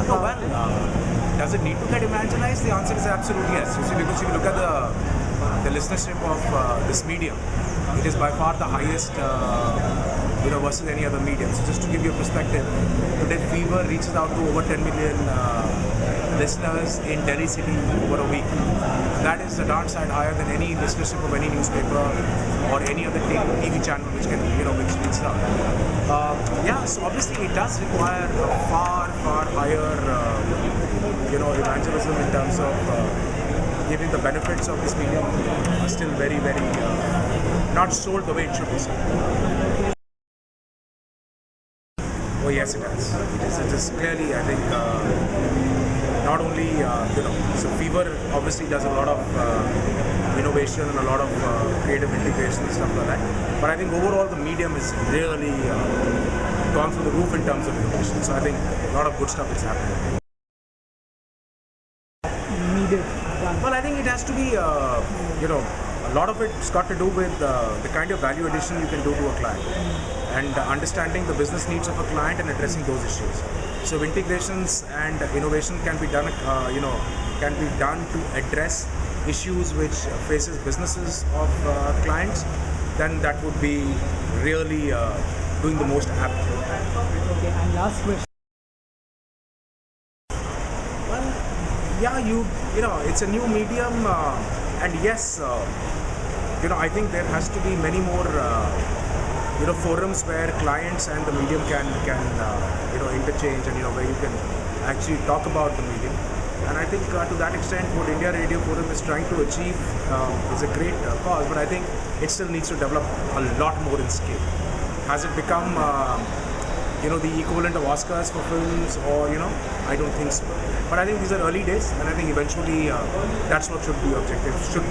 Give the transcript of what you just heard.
No, well, does it need to get evangelized? The answer is absolutely yes. You see, because if you look at the listenership of this medium, it is by far the highest, versus any other medium. So just to give you a perspective, today Fever reaches out to over 10 million listeners in Delhi city over a week. That is a darn side higher than any listenership of any newspaper or any other TV channel which can, which reaches out. So obviously it does require a far higher, evangelism in terms of giving the benefits of this medium are still very not sold the way it should be sold. Oh yes, it has. It is clearly, I think, not only, so Fever obviously does a lot of innovation and a lot of creative integration and stuff like that. But I think overall the medium is really gone through the roof in terms of innovation. So I think a lot of good stuff is happening. Well, I think it has to be, a lot of it's got to do with the kind of value addition you can do to a client and understanding the business needs of a client and addressing those issues. So integrations and innovation can be done, to address issues which faces businesses of clients. Then that would be really doing the most apt. Okay, and last question. It's a new medium, and yes, I think there has to be many more, forums where clients and the medium can interchange, and where you can actually talk about the medium. And I think to that extent, what India Radio Forum is trying to achieve is a great cause, but I think it still needs to develop a lot more in scale. Has it become the equivalent of Oscars for films, or I don't think so. But I think these are early days, and I think eventually that's what should be objective. Should